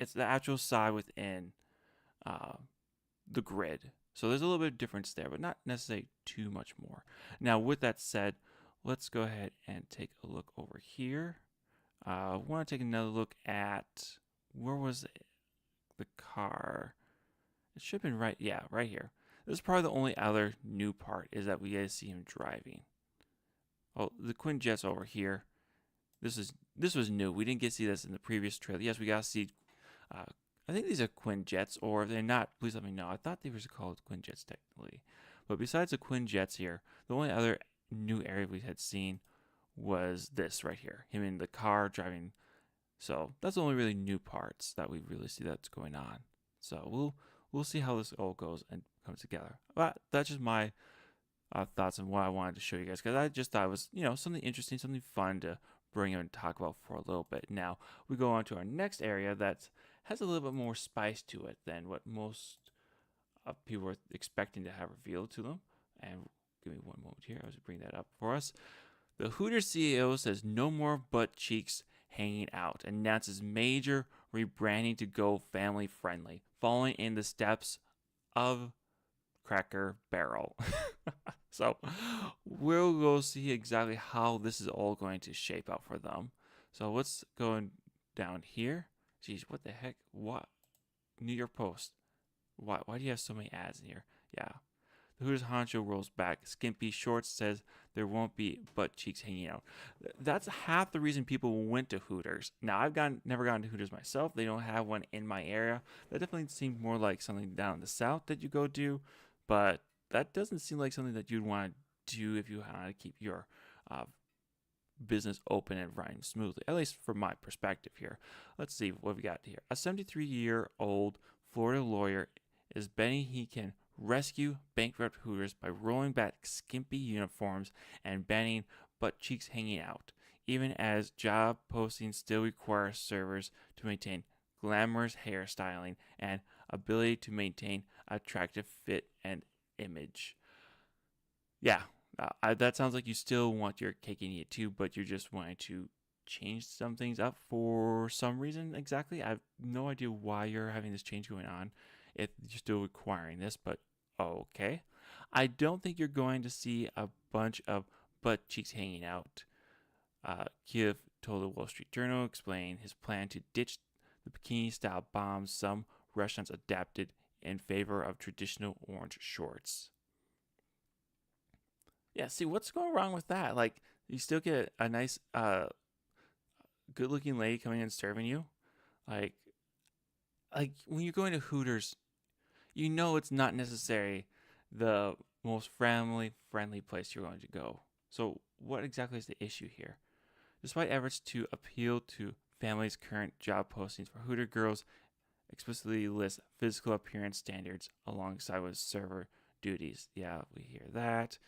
It's the actual side within uh, the grid. So there's a little bit of difference there, but not necessarily too much more. Now, with that said, let's go ahead and take a look over here. I want to take another look at where was the car? It should have been right, yeah, right here. This is probably the only other new part is that we get to see him driving. Oh, the Quinjet's over here. This was new. We didn't get to see this in the previous trailer. Yes, we got to see. Uh, I think these are Quinjets, or if they're not, please let me know. I thought they were called Quinjets technically, but besides the Quinjets here, the only other new area we had seen was this right here. Him in the car driving. So that's the only really new parts that we really see that's going on. So we'll see how this all goes and comes together. But that's just my thoughts on what I wanted to show you guys because I just thought it was something interesting, something fun to bring in and talk about for a little bit. Now we go on to our next area that has a little bit more spice to it than what most people were expecting to have revealed to them. And give me one moment here. I was bring that up for us. The Hooters CEO says no more butt cheeks hanging out, announces major rebranding to go family friendly, following in the steps of Cracker Barrel. So we'll go see exactly how this is all going to shape out for them. So what's going down here? Jeez, what the heck? What? New York Post. Why do you have so many ads in here? Yeah. The Hooters honcho rolls back. Skimpy Shorts says there won't be butt cheeks hanging out. That's half the reason people went to Hooters. Now, never gone to Hooters myself. They don't have one in my area. That definitely seemed more like something down in the south that you go to, but that doesn't seem like something that you'd want to do if you want to keep your uh, business open and running smoothly, at least from my perspective here. Let's see what we got here. A 73-year-old Florida lawyer is betting he can rescue bankrupt Hooters by rolling back skimpy uniforms and banning butt cheeks hanging out, even as job postings still require servers to maintain glamorous hairstyling and ability to maintain attractive fit and image. Yeah, that sounds like you still want your cake and eat it too, but you're just wanting to change some things up for some reason exactly. I have no idea why you're having this change going on if you're still requiring this, but okay. I don't think you're going to see a bunch of butt cheeks hanging out. Kiev told the Wall Street Journal, explaining his plan to ditch the bikini-style bombs some restaurants adapted in favor of traditional orange shorts. Yeah, see, what's going wrong with that? Like, you still get a nice, good-looking lady coming in and serving you. Like, when you're going to Hooters, you know it's not necessarily the most family-friendly place you're going to go. So, what exactly is the issue here? Despite efforts to appeal to families' current job postings for Hooter girls, explicitly list physical appearance standards alongside with server duties. Yeah, we hear that.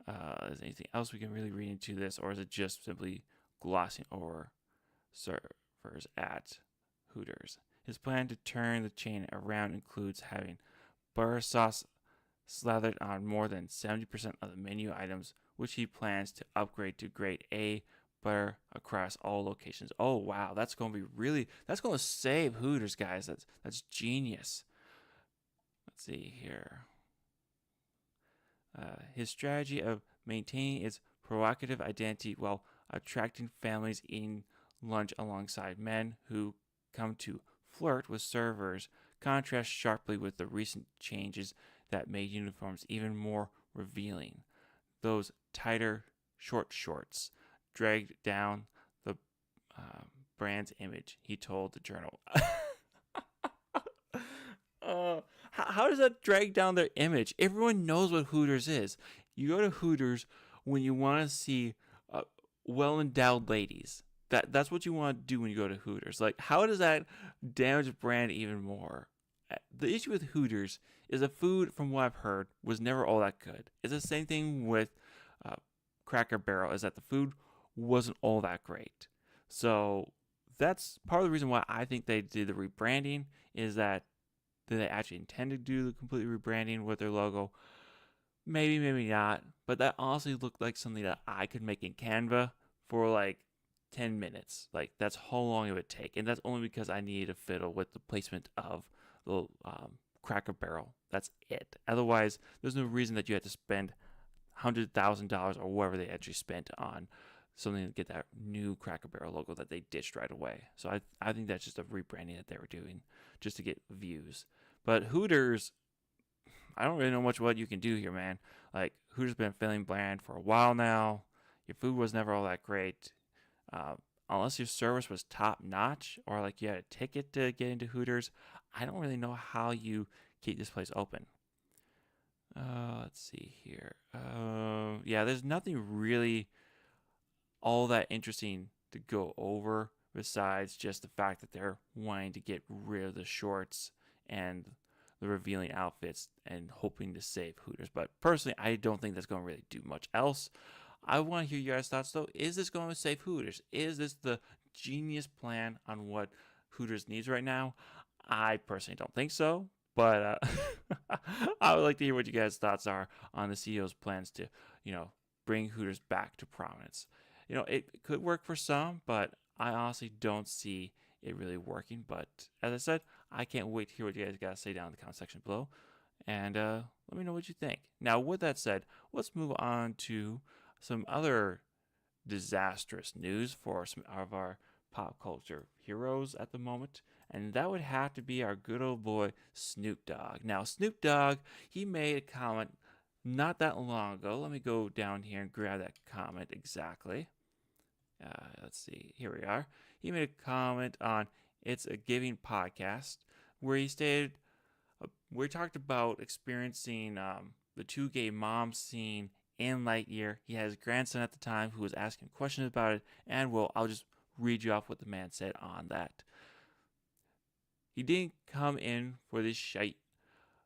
Is there anything else we can really read into this, or is it just simply glossing over servers at Hooters? His plan to turn the chain around includes having butter sauce slathered on more than 70% of the menu items, which he plans to upgrade to grade A butter across all locations. Oh wow, that's going to save Hooters, guys. That's genius. Let's see here. His strategy of maintaining its provocative identity while attracting families eating lunch alongside men who come to flirt with servers contrasts sharply with the recent changes that made uniforms even more revealing. Those tighter, short shorts dragged down the brand's image, he told the Journal. How does that drag down their image? Everyone knows what Hooters is. You go to Hooters when you want to see well-endowed ladies. That's what you want to do when you go to Hooters. Like, how does that damage the brand even more? The issue with Hooters is the food, from what I've heard, was never all that good. It's the same thing with Cracker Barrel, is that the food wasn't all that great. So that's part of the reason why I think they did the rebranding, is that did they actually intend to do the complete rebranding with their logo? Maybe not. But that honestly looked like something that I could make in Canva for like 10 minutes. Like, that's how long it would take. And that's only because I needed to fiddle with the placement of the Cracker Barrel. That's it. Otherwise, there's no reason that you had to spend $100,000 or whatever they actually spent on something to get that new Cracker Barrel logo that they ditched right away. So I think that's just a rebranding that they were doing just to get views. But Hooters, I don't really know much what you can do here, man. Like, Hooters been failing bland for a while now. Your food was never all that great. Uh, Unless your service was top notch or like you had a ticket to get into Hooters, I don't really know how you keep this place open. Let's see here. Yeah, there's nothing really all that interesting to go over besides just the fact that they're wanting to get rid of the shorts and the revealing outfits and hoping to save Hooters. But personally, I don't think that's going to really do much else. I want to hear your guys' thoughts though. Is this going to save Hooters? Is this the genius plan on what Hooters needs right now? I personally don't think so. But I would like to hear what you guys' thoughts are on the CEO's plans to, bring Hooters back to prominence. It could work for some, but I honestly don't see it really working. But as I said, I can't wait to hear what you guys got to say down in the comment section below. And let me know what you think. Now, with that said, let's move on to some other disastrous news for some of our pop culture heroes at the moment. And that would have to be our good old boy, Snoop Dogg. Now, Snoop Dogg, he made a comment not that long ago. Let me go down here and grab that comment exactly. Let's see. Here we are. He made a comment on It's a Giving podcast where he stated, we talked about experiencing the two gay mom scene in Lightyear. He had his grandson at the time who was asking questions about it. And, well, I'll just read you off what the man said on that. He didn't come in for this shite.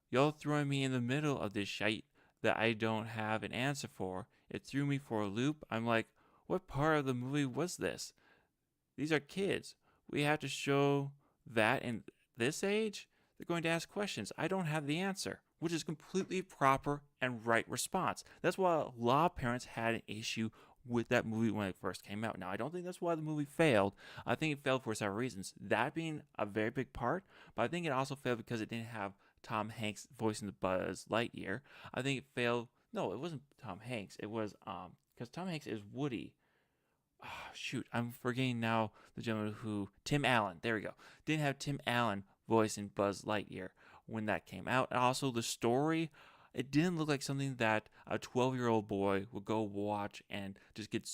Y'all throwing me in the middle of this shite that I don't have an answer for. It threw me for a loop. I'm like, what part of the movie was this? These are kids. We have to show that in this age? They're going to ask questions. I don't have the answer, which is completely proper and right response. That's why a lot of parents had an issue with that movie when it first came out. Now, I don't think that's why the movie failed. I think it failed for several reasons. That being a very big part, but I think it also failed because it didn't have Tom Hanks voicing the Buzz Lightyear. I think it failed. No, it wasn't Tom Hanks. It was because Tom Hanks is Woody. Oh, shoot, I'm forgetting now the gentleman who Tim Allen. There we go. Didn't have Tim Allen voicing Buzz Lightyear when that came out. And also the story, it didn't look like something that a 12-year-old boy would go watch and just get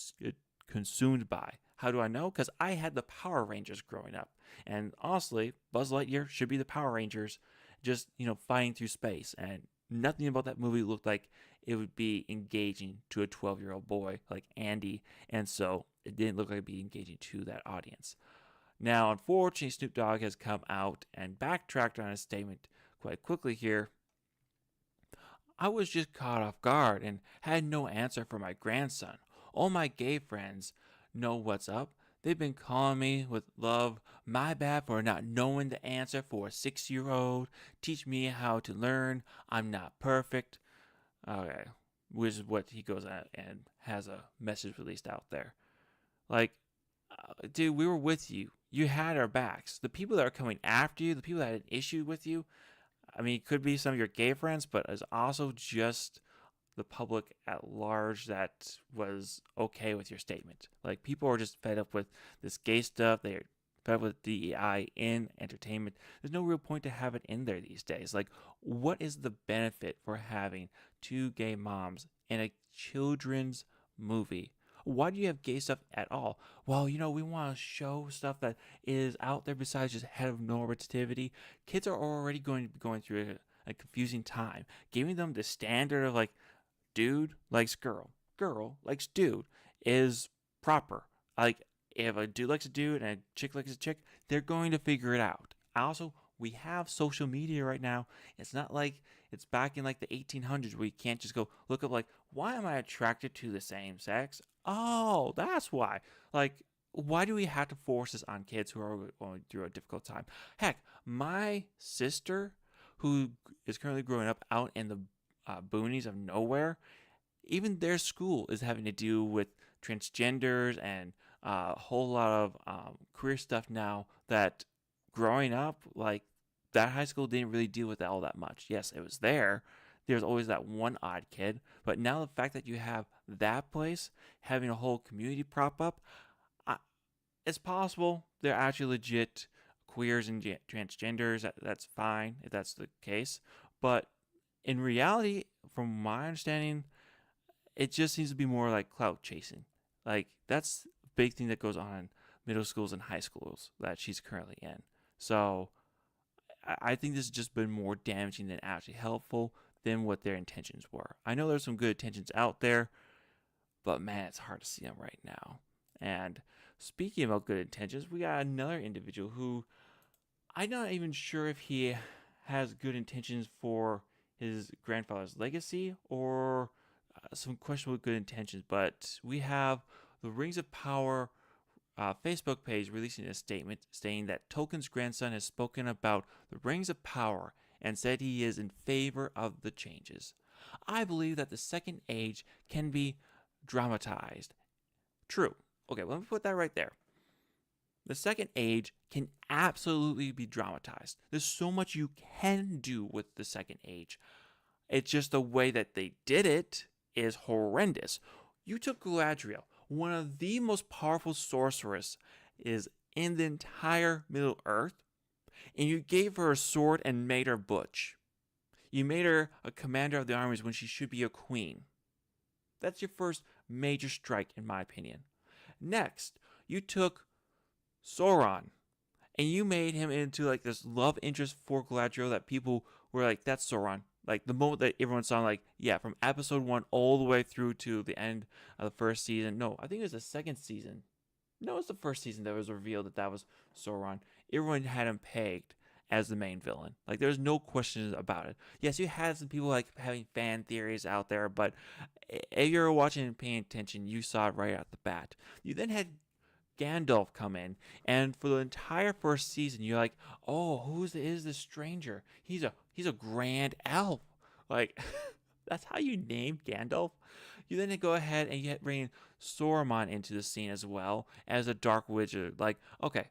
consumed by. How do I know? Because I had the Power Rangers growing up. And honestly, Buzz Lightyear should be the Power Rangers just, fighting through space. And nothing about that movie looked like it would be engaging to a 12-year-old boy like Andy. And so it didn't look like it'd be engaging to that audience. Now, unfortunately, Snoop Dogg has come out and backtracked on his statement quite quickly here. I was just caught off guard and had no answer for my grandson. All my gay friends know what's up. They've been calling me with love. My bad for not knowing the answer for a 6-year-old. Teach me how to learn. I'm not perfect. Okay, which is what he goes out and has a message released out there. Like, dude, we were with you. You had our backs. The people that are coming after you, the people that had an issue with you, I mean, it could be some of your gay friends, but it's also just the public at large that was okay with your statement. Like, people are just fed up with this gay stuff. They're fed up with DEI in entertainment. There's no real point to have it in there these days. Like, what is the benefit for having two gay moms in a children's movie? Why do you have gay stuff at all? Well, we want to show stuff that is out there besides just heteronormativity. Kids are already going to be going through a confusing time. Giving them the standard of like, dude likes girl, girl likes dude is proper. Like, if a dude likes a dude and a chick likes a chick, they're going to figure it out. Also, we have social media right now. It's not like it's back in like the 1800s where you can't just go look up like, why am I attracted to the same sex? Oh, that's why. Like, why do we have to force this on kids who are going through a difficult time? Heck, my sister, who is currently growing up out in the boonies of nowhere, even their school is having to deal with transgenders and a whole lot of career stuff now that growing up, like that high school didn't really deal with that all that much. Yes, it was there. There's always that one odd kid, but now the fact that you have that place having a whole community prop up, I, it's possible they're actually legit queers and transgenders. That's fine if that's the case, but in reality, from my understanding, it just seems to be more like clout chasing. Like that's a big thing that goes on in middle schools and high schools that she's currently in. So I think this has just been more damaging than actually helpful than what their intentions were. I know there's some good intentions out there, but man, it's hard to see them right now. And speaking about good intentions, we got another individual who I'm not even sure if he has good intentions for his grandfather's legacy or some questionable good intentions. But we have the Rings of Power Facebook page releasing a statement stating that Tolkien's grandson has spoken about the Rings of Power and said he is in favor of the changes. I believe that the Second Age can be dramatized. True. Okay, let me put that right there. The Second Age can absolutely be dramatized. There's so much you can do with the Second Age. It's just the way that they did it is horrendous. You took Galadriel, one of the most powerful sorcerers is in the entire Middle Earth, and you gave her a sword and made her butch. You made her a commander of the armies when she should be a queen. That's your first major strike, in my opinion. Next, you took Sauron and you made him into like this love interest for Galadriel that people were like, that's Sauron. Like the moment that everyone saw, like, yeah, from episode 1 all the way through to the end of the first season. No, I think it was the second season. No, it was the first season that was revealed that that was Sauron. Everyone had him pegged as the main villain. Like there's no questions about it. Yes, you had some people like having fan theories out there, but if you're watching and paying attention, you saw it right out the bat. You then had Gandalf come in, and for the entire first season, you're like, "Oh, is this stranger? He's a grand elf." Like that's how you named Gandalf. You then go ahead and you bring Sauron into the scene as well as a dark wizard. Like, okay,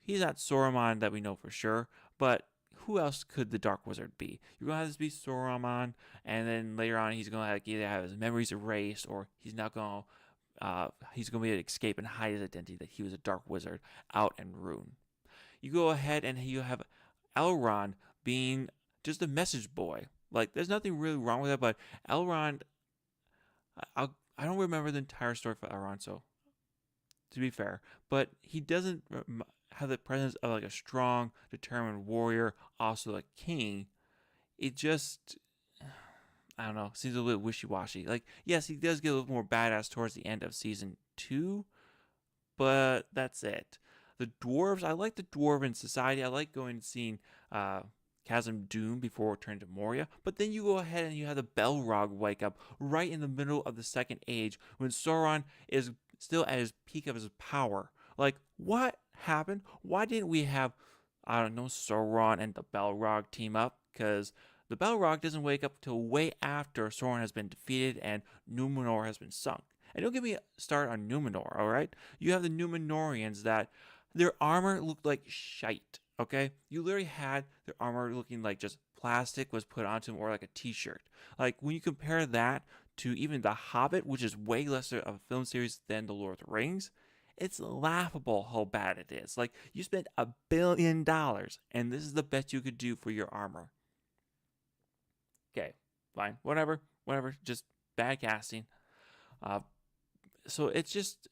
he's not Sauron that we know for sure, but who else could the Dark Wizard be? You're gonna have this be Sauron, and then later on he's gonna either have his memories erased, or he's gonna be able to escape and hide his identity that he was a Dark Wizard out in Rune. You go ahead and you have Elrond being just a message boy. Like, there's nothing really wrong with that, but Elrond, I don't remember the entire story for Elrond, so to be fair, but he doesn't have the presence of like a strong, determined warrior, also a king. It just, I don't know, seems a little wishy-washy. Like, yes, he does get a little more badass towards the end of season 2, but that's it. The dwarves, I like the dwarven society. I like going and seeing Chasm Doom before returning to Moria. But then you go ahead and you have the Belrog wake up right in the middle of the Second Age when Sauron is still at his peak of his power. Like, what happened? Why didn't we have, I don't know, Sauron and the Belrog team up? Because the Belrog doesn't wake up till way after Sauron has been defeated and Numenor has been sunk. And don't get me started on Numenor, alright? You have the Numenorians that their armor looked like shite, okay? You literally had their armor looking like just plastic was put onto them or like a t-shirt. Like, when you compare that to even The Hobbit, which is way lesser of a film series than The Lord of the Rings, it's laughable how bad it is. Like, you spent $1 billion and this is the best you could do for your armor. Okay, fine, whatever, just bad casting. Uh, so it's just,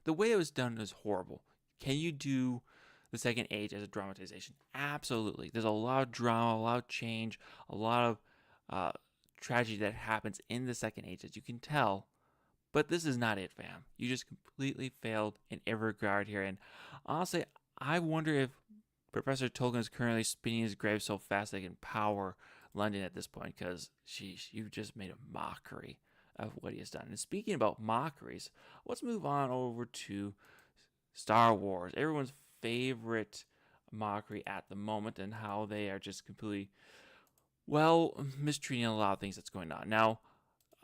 the way it was done is horrible. Can you do the Second Age as a dramatization? Absolutely. There's a lot of drama, a lot of change, a lot of tragedy that happens in the Second Age, as you can tell. But this is not it, fam. You just completely failed in every regard here. And honestly, I wonder if Professor Tolkien is currently spinning his grave so fast they can power London at this point, because, sheesh, you've just made a mockery of what he has done. And speaking about mockeries, let's move on over to Star Wars, everyone's favorite mockery at the moment, and how they are just completely, mistreating a lot of things that's going on. Now,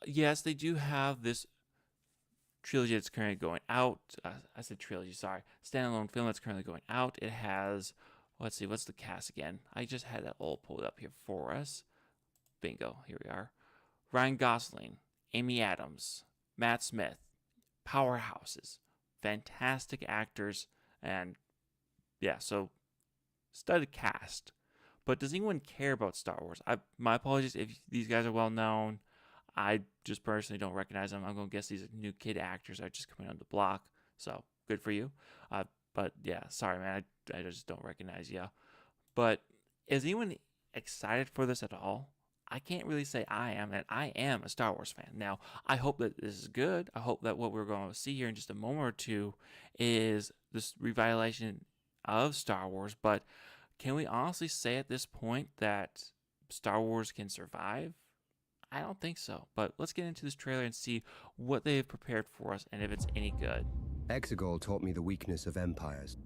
yes, they do have this trilogy that's currently going out. I said trilogy, sorry. Standalone film that's currently going out. It has, let's see, what's the cast again? I just had that all pulled up here for us. Bingo, here we are. Ryan Gosling, Amy Adams, Matt Smith, powerhouses, fantastic actors, and yeah, so studded cast. But does anyone care about Star Wars? My apologies if these guys are well known. I just personally don't recognize them. I'm going to guess these are new kid actors that are just coming on the block. So good for you. But yeah, sorry, man. I just don't recognize you. But is anyone excited for this at all? I can't really say I am, and I am a Star Wars fan. Now, I hope that this is good. I hope that what we're going to see here in just a moment or two is this revitalization of Star Wars. But can we honestly say at this point that Star Wars can survive? I don't think so. But let's get into this trailer and see what they have prepared for us and if it's any good. Exegol taught me the weakness of empires.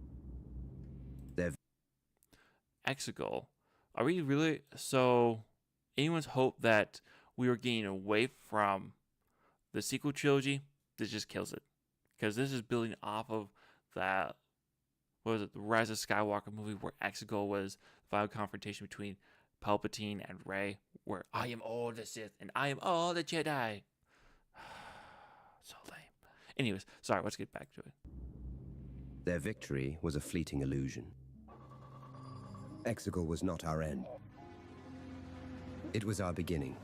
Exegol. Are we really... So, anyone's hope that we were getting away from the sequel trilogy, this just kills it. Because this is building off of that... What was it? The Rise of Skywalker movie where Exegol was the final confrontation between Palpatine and Rey, where I am all the Sith and I am all the Jedi. So lame. Anyways, sorry, let's get back to it. Their victory was a fleeting illusion. Exegol was not our end. It was our beginning.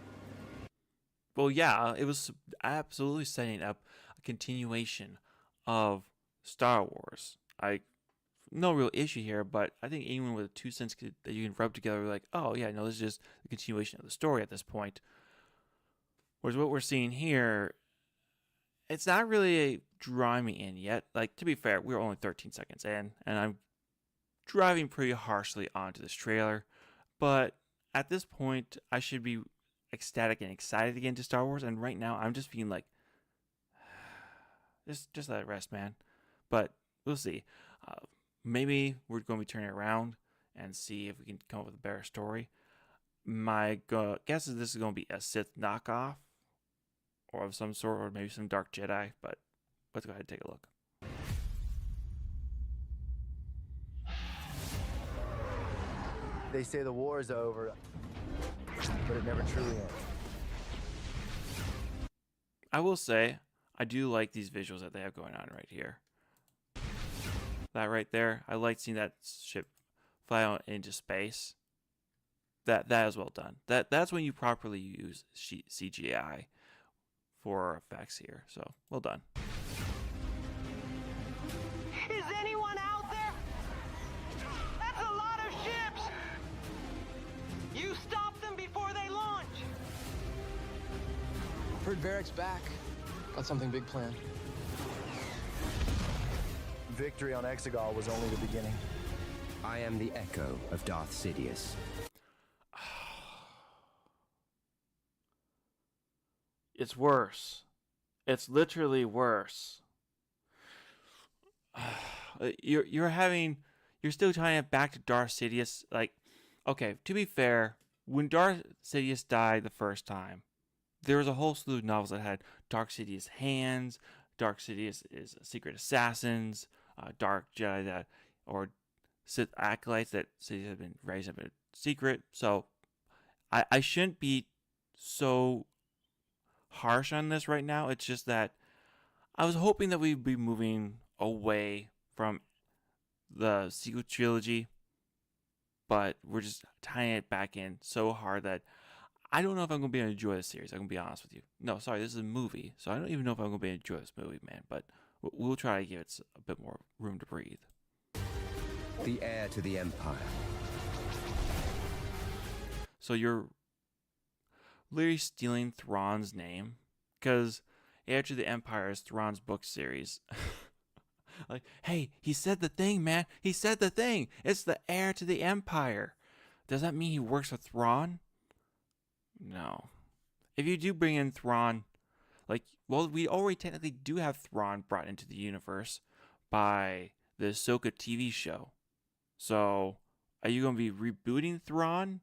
Well, yeah, it was absolutely setting up a continuation of Star Wars. No real issue here, but I think anyone with 2 cents that you can rub together, like, oh yeah, no, this is just the continuation of the story at this point. Whereas what we're seeing here, it's not really drawing me in yet. Like, to be fair, we're only 13 seconds in, and I'm driving pretty harshly onto this trailer. But at this point, I should be ecstatic and excited to get into Star Wars, and right now, I'm just feeling like, just let it rest, man. But we'll see. Maybe we're going to be turning it around and see if we can come up with a better story. My guess is this is going to be a Sith knockoff or of some sort, or maybe some Dark Jedi, but let's go ahead and take a look. They say the war is over, but it never truly ends. I will say, I do like these visuals that they have going on right here. That right there, I like seeing that ship fly out into space. That is well done. That's when you properly use CGI for effects here. So well done. Is anyone out there? That's a lot of ships. You stop them before they launch. Heard Varric's back. Got something big planned. Victory on Exegol was only the beginning. I am the echo of Darth Sidious. It's worse. It's literally worse. You're still tying it back to Darth Sidious. Like, okay, to be fair, when Darth Sidious died the first time, there was a whole slew of novels that had Dark Sidious hands, Dark Sidious is secret assassins, Dark Jedi or Sith acolytes that Sidious had been raised up in secret. So I shouldn't be so harsh on this right now. It's just that I was hoping that we'd be moving away from the sequel trilogy, but we're just tying it back in so hard that I don't know if I'm going to be able to enjoy this series. I'm going to be honest with you. No, sorry, this is a movie, so I don't even know if I'm going to be able to enjoy this movie, man. But we'll try to give it a bit more room to breathe. The heir to the Empire. So you're literally stealing Thrawn's name? Because Heir to the Empire is Thrawn's book series. Like, hey, he said the thing, man. He said the thing. It's the heir to the Empire. Does that mean he works with Thrawn? No. If you do bring in Thrawn, like, well, we already technically do have Thrawn brought into the universe by the Ahsoka TV show. So, are you going to be rebooting Thrawn?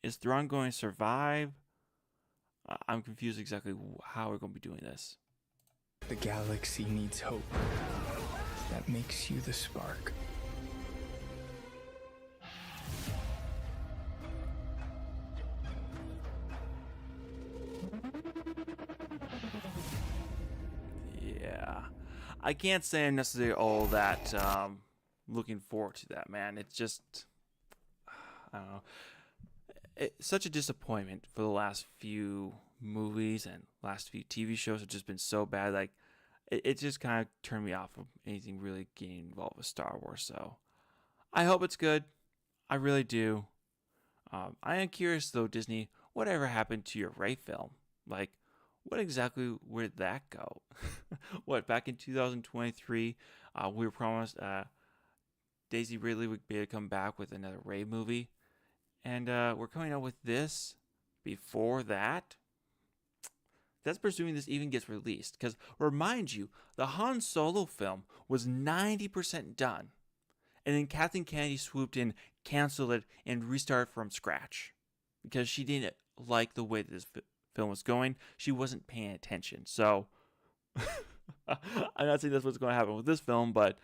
Is Thrawn going to survive? I'm confused exactly how we're going to be doing this. The galaxy needs hope. That makes you the spark. Yeah. I can't say I'm necessarily all that looking forward to that, man. It's just, I don't know. It's such a disappointment for the last few movies and last few TV shows have just been so bad. Like, it just kind of turned me off of anything really getting involved with Star Wars. So I hope it's good. I really do. I am curious though, Disney, whatever happened to your Rey film? Like, what exactly where did that go? What, back in 2023, we were promised Daisy Ridley would be able to come back with another Rey movie, and we're coming out with this before that. That's presuming this even gets released, because remind you, the Han Solo film was 90% done, and then Kathleen Kennedy swooped in, canceled it, and restarted from scratch because she didn't like the way that this film was going. She wasn't paying attention. So I'm not saying that's what's going to happen with this film, but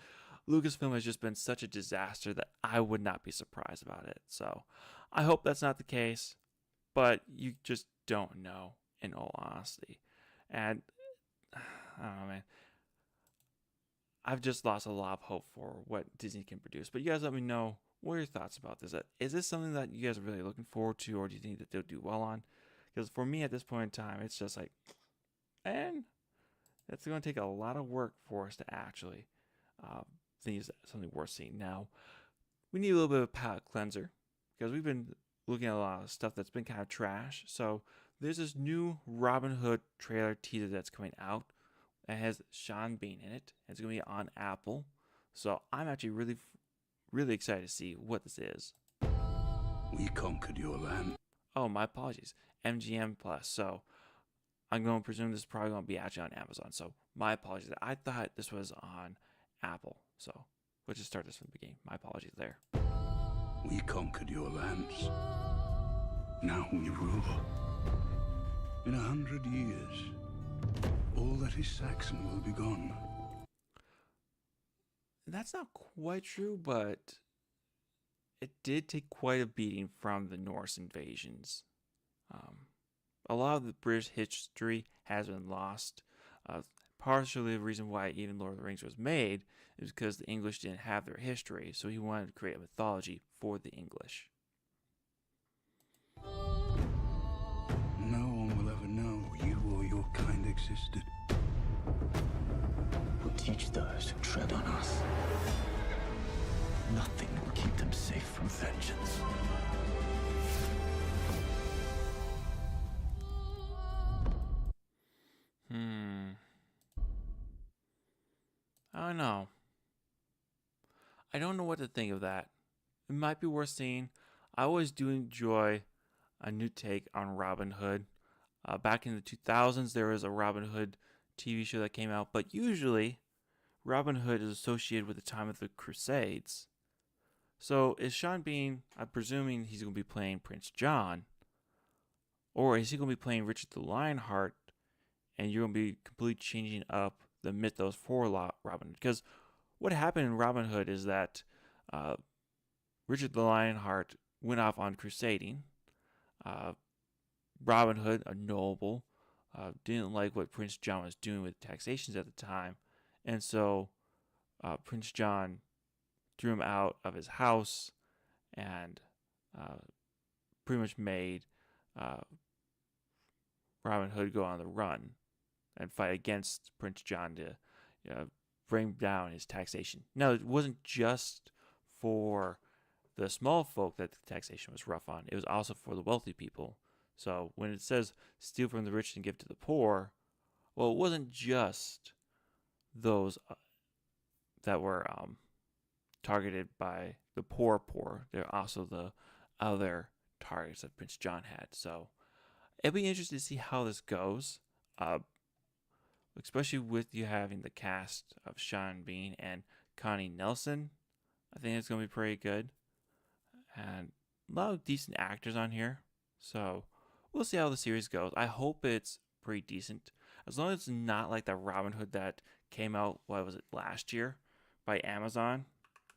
Lucasfilm has just been such a disaster that I would not be surprised about it. So I hope that's not the case, but you just don't know, in all honesty. And I don't know, man. I've just lost a lot of hope for what Disney can produce. But you guys let me know, what are your thoughts about this? Is this something that you guys are really looking forward to, or do you think that they'll do well on? Because for me at this point in time, it's just like, man, that's going to take a lot of work for us to actually think it's something worth seeing. Now, we need a little bit of a palate cleanser because we've been looking at a lot of stuff that's been kind of trash. So there's this new Robin Hood trailer teaser that's coming out. It has Sean Bean in it. It's going to be on Apple. So I'm actually really excited to see what this is. We conquered your land. Oh, my apologies. MGM Plus. So I'm going to presume this is probably going to be actually on Amazon. So my apologies. I thought this was on Apple. So we'll just start this from the beginning. My apologies there. We conquered your lands. Now we rule. In 100 years, all that is Saxon will be gone. That's not quite true, but it did take quite a beating from the Norse invasions. A lot of the British history has been lost. Partially the reason why even Lord of the Rings was made is because the English didn't have their history, so he wanted to create a mythology for the English. No one will ever know you or your kind existed. We'll teach those who tread on us. Nothing will keep them safe from vengeance. I don't know. I don't know what to think of that. It might be worth seeing. I always do enjoy a new take on Robin Hood. Back in the 2000s, there was a Robin Hood TV show that came out, but usually Robin Hood is associated with the time of the Crusades. So is Sean Bean, I'm presuming he's going to be playing Prince John, or is he going to be playing Richard the Lionheart, and you're going to be completely changing up the mythos for Robin Hood? Because what happened in Robin Hood is that Richard the Lionheart went off on crusading. Robin Hood, a noble, didn't like what Prince John was doing with taxations at the time, and so Prince John threw him out of his house and pretty much made Robin Hood go on the run and fight against Prince John to bring down his taxation. Now, it wasn't just for the small folk that the taxation was rough on. It was also for the wealthy people. So when it says steal from the rich and give to the poor, well, it wasn't just those that were targeted by the poor. There are also the other targets that Prince John had. So it'll be interesting to see how this goes. Especially with you having the cast of Sean Bean and Connie Nelson. I think it's going to be pretty good. And a lot of decent actors on here. So we'll see how the series goes. I hope it's pretty decent. as long as it's not like the Robin Hood that came out, what was it, last year by Amazon?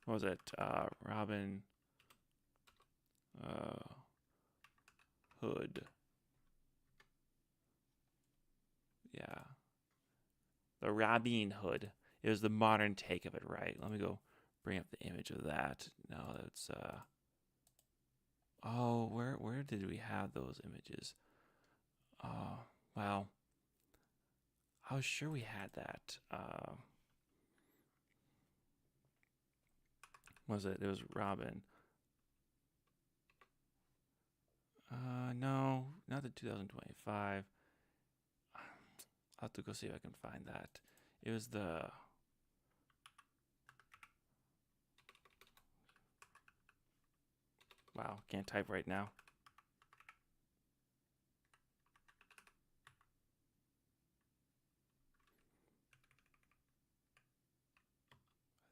What was it? Robin Hood. Yeah. The Robin Hood. It was the modern take of it, right? Let me go bring up the image of that. No, that's oh, where did we have those images? Oh, well, I was sure we had that. Was it? It was Robin. No, not the 2025. I'll have to go see if I can find that. It was the... Wow, can't type right now.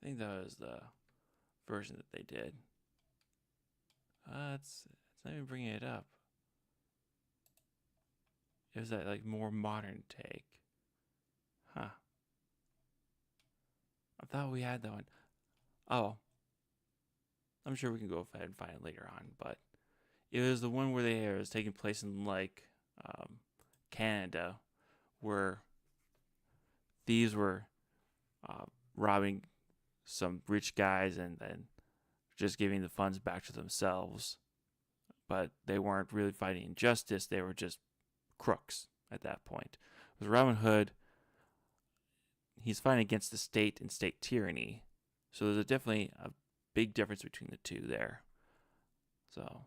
I think that was the version that they did. It's not even bringing it up. It was that like more modern take. Huh. I thought we had that one. Oh. I'm sure we can go ahead and find it later on, but it was the one where it was taking place in like Canada, where thieves were robbing some rich guys and then just giving the funds back to themselves. But they weren't really fighting injustice, they were just crooks at that point. With Robin Hood, he's fighting against the state and state tyranny. So there's definitely a big difference between the two there. So,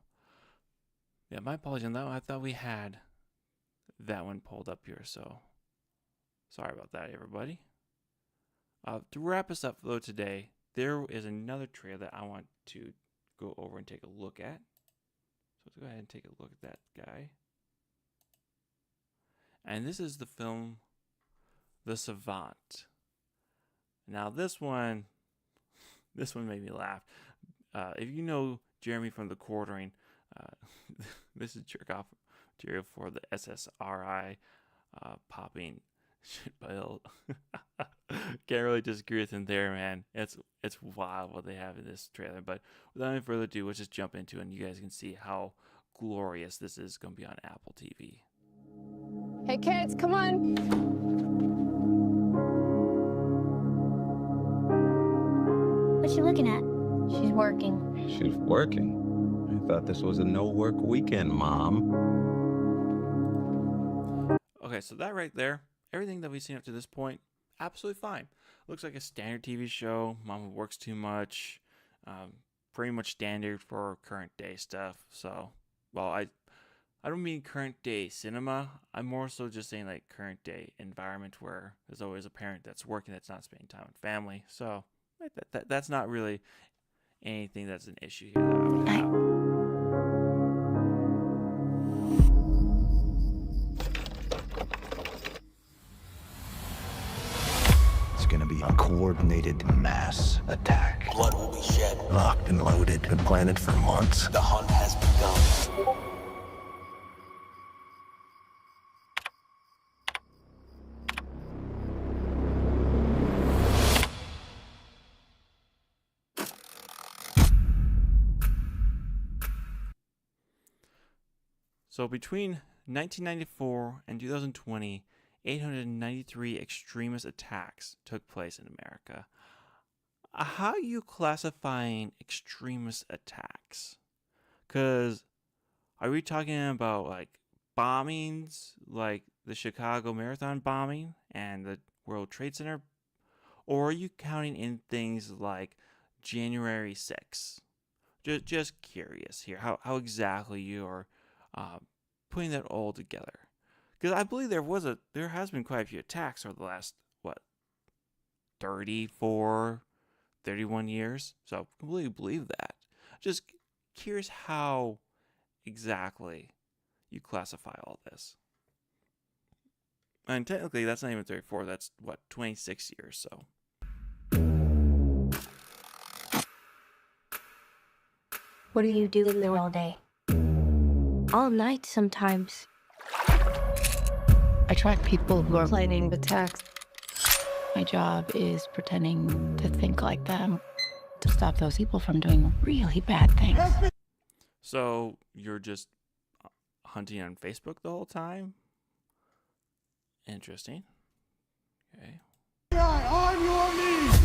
yeah, my apologies on that one. I thought we had that one pulled up here, so sorry about that, everybody. To wrap us up, though, today, there is another trailer that I want to go over and take a look at. So let's go ahead and take a look at that guy. And this is the film The Savant. Now, this one made me laugh. If you know Jeremy from The Quartering, this is jerk off material for the SSRI popping shit bill. Can't really disagree with him there, man. It's wild what they have in this trailer. But without any further ado, let's just jump into it, and you guys can see how glorious this is going to be on Apple TV. Hey kids, come on. What's she looking at? She's working. She's working? I thought this was a no-work weekend, Mom. Okay, so that right there, everything that we've seen up to this point, absolutely fine. Looks like a standard TV show. Mama works too much. Pretty much standard for current day stuff. So, well, I don't mean current day cinema. I'm more so just saying like current day environment where there's always a parent that's working that's not spending time with family. So that's not really anything that's an issue here that I would have. It's gonna be a coordinated mass attack. Blood will be shed. Locked and loaded. Been planted for months. The hunt has begun. So between 1994 and 2020, 893 extremist attacks took place in America. How are you classifying extremist attacks? Because are we talking about like bombings, like the Chicago Marathon bombing and the World Trade Center? Or are you counting in things like January 6th? Just curious here, how exactly you are putting that all together. Because I believe there has been quite a few attacks over the last, 34, 31 years. So I completely believe that. Just curious how exactly you classify all this. And technically, that's not even 34. That's, 26 years, so. What are you doing there all day? All night sometimes. I track people who are planning the text. My job is pretending to think like them to stop those people from doing really bad things. So you're just hunting on Facebook the whole time? Interesting. Okay. On your knees!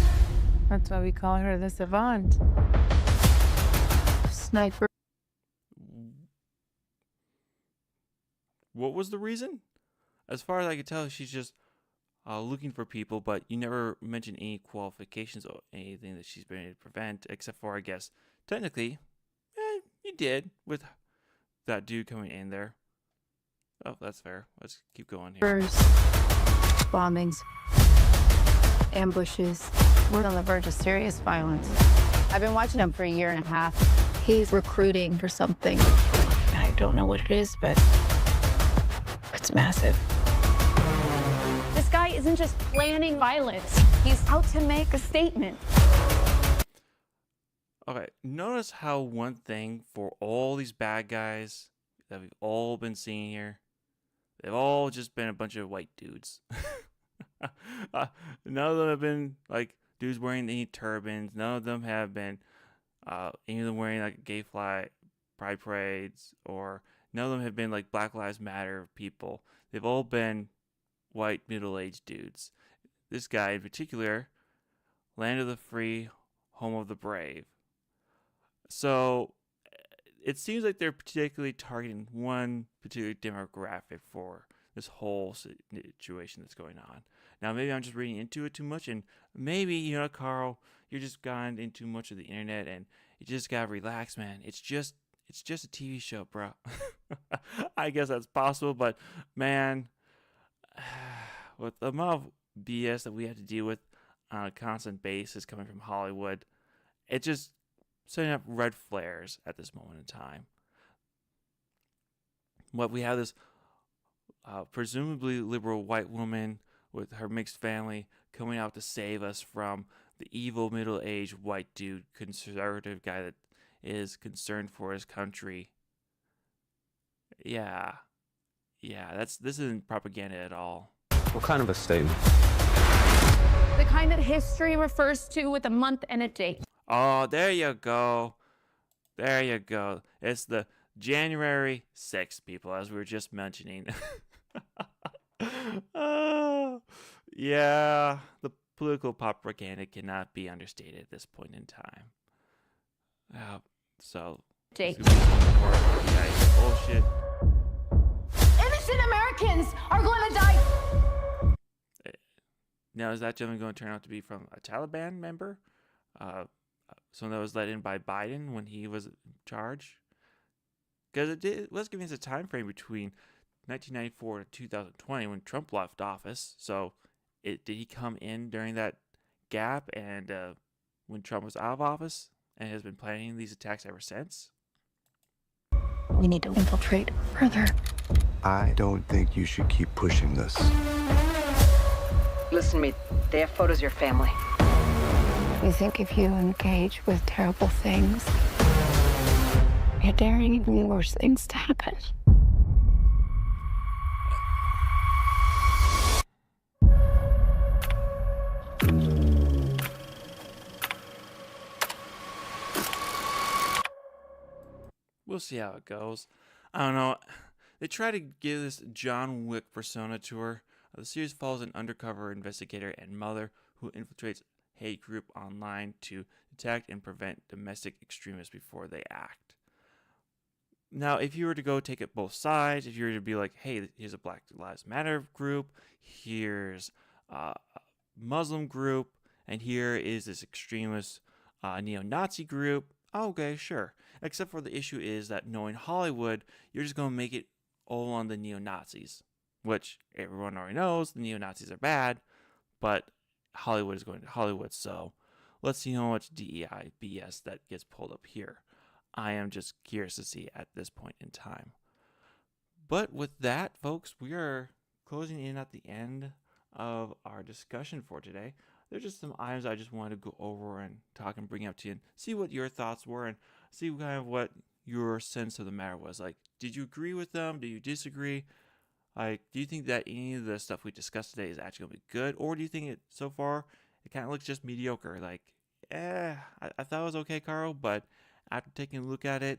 That's why we call her the Savant. Sniper. What was the reason? As far as I could tell, she's just looking for people, but you never mentioned any qualifications or anything that she's been able to prevent, except for, I guess, technically, you did with that dude coming in there. Oh, that's fair. Let's keep going here. Bombings. Ambushes. We're on the verge of serious violence. I've been watching him for a year and a half. He's recruiting for something. I don't know what it is, but it's massive. This guy isn't just planning violence. He's out to make a statement. Okay, notice how one thing for all these bad guys that we've all been seeing here, they've all just been a bunch of white dudes. None of them have been like dudes wearing any turbans. None of them have been any of them wearing like gay pride parades, or none of them have been like Black Lives Matter people. They've all been white middle-aged dudes. This guy in particular, land of the free, home of the brave. So it seems like they're particularly targeting one particular demographic for this whole situation that's going on. Now, maybe I'm just reading into it too much, and maybe, Carl, you're just gone into much of the internet, and you just gotta relax, man. It's just a TV show, bro. I guess that's possible, but man, with the amount of BS that we have to deal with on a constant basis coming from Hollywood, it just setting up red flares at this moment in time. What we have this presumably liberal white woman with her mixed family coming out to save us from the evil middle-aged white dude, conservative guy that is concerned for his country. Yeah, this isn't propaganda at all. What kind of a statement? The kind that history refers to with a month and a date. Oh, there you go. It's the January 6th, people, as we were just mentioning. Yeah, the political propaganda cannot be understated at this point in time. Date. Bullshit. Innocent Americans are going to die. Now, is that gentleman going to turn out to be from a Taliban member? Someone that was let in by Biden when he was in charge? Because it was giving us a time frame between 1994 to 2020 when Trump left office. So did he come in during that gap and when Trump was out of office and has been planning these attacks ever since? We need to infiltrate further. I don't think you should keep pushing this. Listen to me. They have photos of your family. You think if you engage with terrible things, you're daring even worse things to happen. We'll see how it goes. I don't know. They try to give this John Wick persona to her. The series follows an undercover investigator and mother who infiltrates a hate group online to detect and prevent domestic extremists before they act. Now, if you were to go take it both sides, if you were to be like, hey, here's a Black Lives Matter group, here's a Muslim group, and here is this extremist neo-Nazi group, okay, sure. Except for the issue is that knowing Hollywood, you're just going to make it all on the neo-Nazis, which everyone already knows the neo-Nazis are bad, but Hollywood is going to Hollywood, so let's see how much DEI BS that gets pulled up here. I am just curious to see at this point in time. But with that, folks, we are closing in at the end of our discussion for today. There's just some items I just wanted to go over and talk and bring up to you and see what your thoughts were and see kind of what your sense of the matter was. Like, did you agree with them? Do you disagree? Like, do you think that any of the stuff we discussed today is actually going to be good? Or do you think it, so far, it kind of looks just mediocre? Like, I thought it was okay, Carl, but after taking a look at it,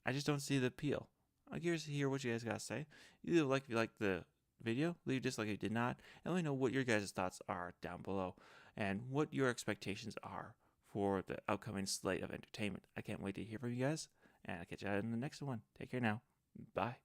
I just don't see the appeal. I'm curious to hear what you guys got to say. Either like if you liked the video, leave a dislike if you did not, and let me know what your guys' thoughts are down below and what your expectations are for the upcoming slate of entertainment. I can't wait to hear from you guys, and I'll catch you in the next one. Take care now. Bye.